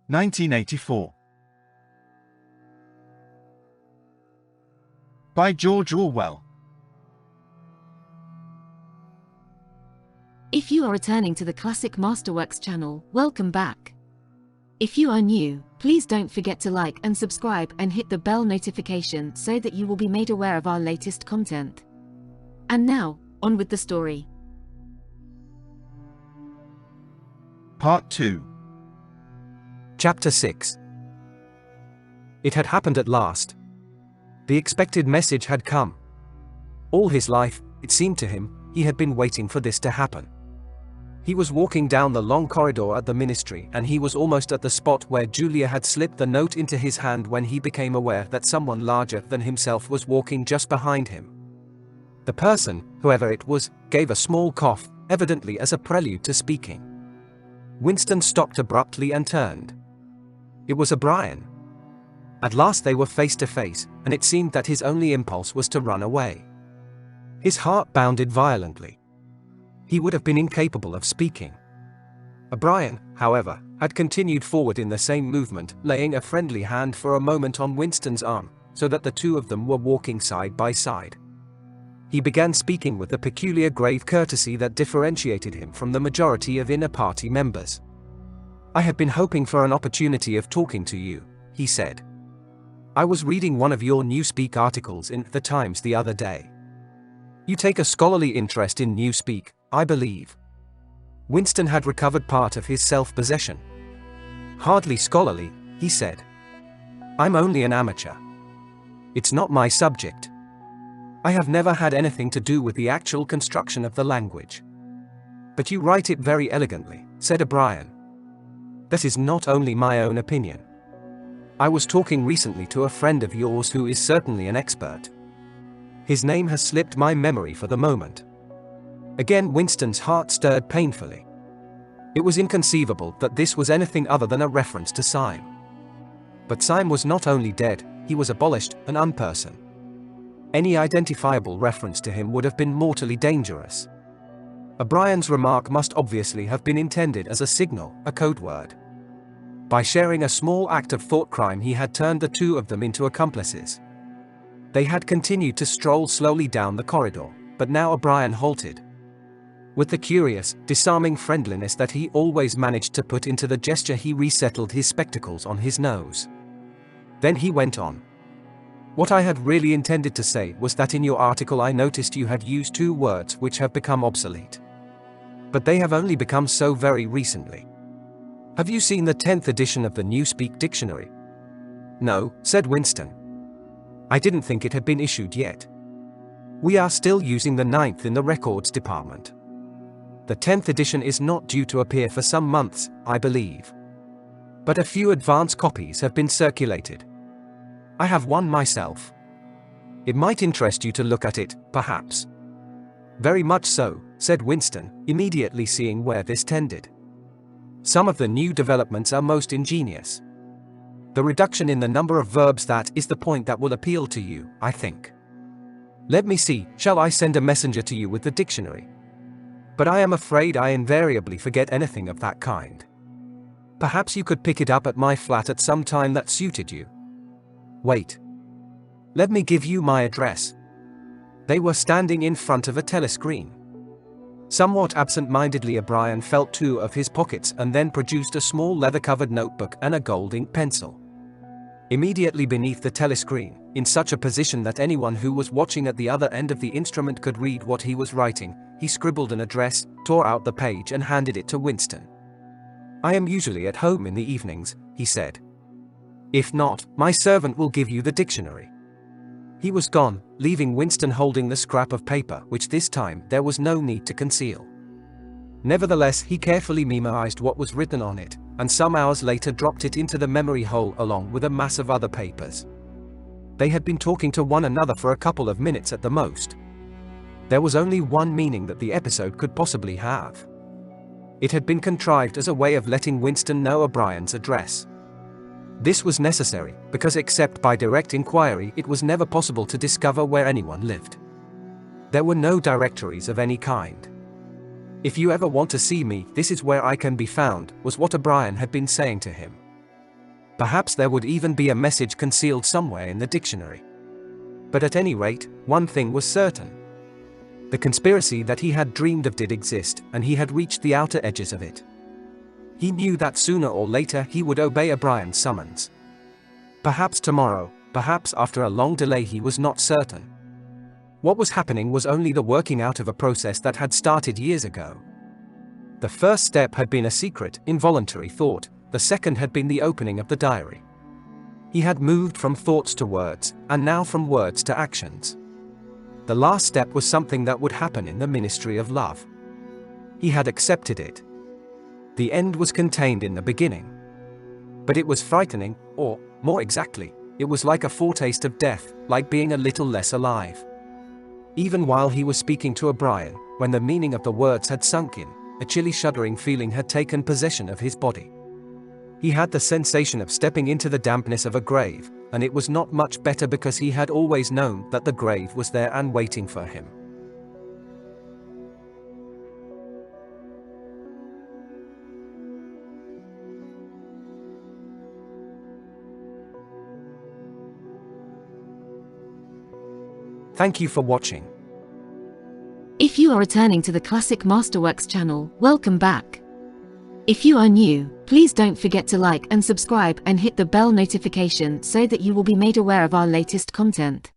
1984. By George Orwell. If you are returning to the Classic Masterworks channel, welcome back. If you are new, please don't forget to like and subscribe and hit the bell notification so that you will be made aware of our latest content. And now, on with the story. Part 2. Chapter 6. It had happened at last. The expected message had come. All his life, it seemed to him, he had been waiting for this to happen. He was walking down the long corridor at the ministry, and he was almost at the spot where Julia had slipped the note into his hand when he became aware that someone larger than himself was walking just behind him. The person, whoever it was, gave a small cough, evidently as a prelude to speaking. Winston stopped abruptly and turned. It was O'Brien. At last they were face to face, and it seemed that his only impulse was to run away. His heart bounded violently. He would have been incapable of speaking. O'Brien, however, had continued forward in the same movement, laying a friendly hand for a moment on Winston's arm, so that the two of them were walking side by side. He began speaking with the peculiar grave courtesy that differentiated him from the majority of inner party members. "I have been hoping for an opportunity of talking to you," he said. "I was reading one of your Newspeak articles in The Times the other day. You take a scholarly interest in Newspeak, I believe." Winston had recovered part of his self-possession. "Hardly scholarly," he said. "I'm only an amateur. It's not my subject. I have never had anything to do with the actual construction of the language." "But you write it very elegantly," said O'Brien. "That is not only my own opinion. I was talking recently to a friend of yours who is certainly an expert. His name has slipped my memory for the moment." Again Winston's heart stirred painfully. It was inconceivable that this was anything other than a reference to Syme. But Syme was not only dead, he was abolished, an unperson. Any identifiable reference to him would have been mortally dangerous. O'Brien's remark must obviously have been intended as a signal, a code word. By sharing a small act of thought crime, he had turned the two of them into accomplices. They had continued to stroll slowly down the corridor, but now O'Brien halted. With the curious, disarming friendliness that he always managed to put into the gesture, he resettled his spectacles on his nose. Then he went on. "What I had really intended to say was that in your article I noticed you had used two words which have become obsolete. But they have only become so very recently. Have you seen the 10th edition of the Newspeak dictionary?" "No," said Winston. "I didn't think it had been issued yet. We are still using the 9th in the records department. The 10th edition is not due to appear for some months, I believe. But a few advance copies have been circulated. I have one myself. It might interest you to look at it, perhaps." "Very much so," said Winston, immediately seeing where this tended. "Some of the new developments are most ingenious. The reduction in the number of verbs, that is the point that will appeal to you, I think. Let me see, shall I send a messenger to you with the dictionary? But I am afraid I invariably forget anything of that kind. Perhaps you could pick it up at my flat at some time that suited you. Wait. Let me give you my address." They were standing in front of a telescreen. Somewhat absent-mindedly O'Brien felt two of his pockets and then produced a small leather-covered notebook and a gold ink pencil. Immediately beneath the telescreen, in such a position that anyone who was watching at the other end of the instrument could read what he was writing, he scribbled an address, tore out the page and handed it to Winston. "I am usually at home in the evenings," he said. "If not, my servant will give you the dictionary." He was gone, leaving Winston holding the scrap of paper, which this time there was no need to conceal. Nevertheless, he carefully memorized what was written on it, and some hours later dropped it into the memory hole along with a mass of other papers. They had been talking to one another for a couple of minutes at the most. There was only one meaning that the episode could possibly have. It had been contrived as a way of letting Winston know O'Brien's address. This was necessary, because except by direct inquiry it was never possible to discover where anyone lived. There were no directories of any kind. "If you ever want to see me, this is where I can be found," was what O'Brien had been saying to him. Perhaps there would even be a message concealed somewhere in the dictionary. But at any rate, one thing was certain. The conspiracy that he had dreamed of did exist, and he had reached the outer edges of it. He knew that sooner or later he would obey O'Brien's summons. Perhaps tomorrow, perhaps after a long delay, he was not certain. What was happening was only the working out of a process that had started years ago. The first step had been a secret, involuntary thought, the second had been the opening of the diary. He had moved from thoughts to words, and now from words to actions. The last step was something that would happen in the ministry of love. He had accepted it. The end was contained in the beginning. But it was frightening, or, more exactly, it was like a foretaste of death, like being a little less alive. Even while he was speaking to O'Brien, when the meaning of the words had sunk in, a chilly shuddering feeling had taken possession of his body. He had the sensation of stepping into the dampness of a grave, and it was not much better because he had always known that the grave was there and waiting for him. Thank you for watching. If you are returning to the Classic Masterworks channel, welcome back. If you are new, please don't forget to like and subscribe and hit the bell notification so that you will be made aware of our latest content.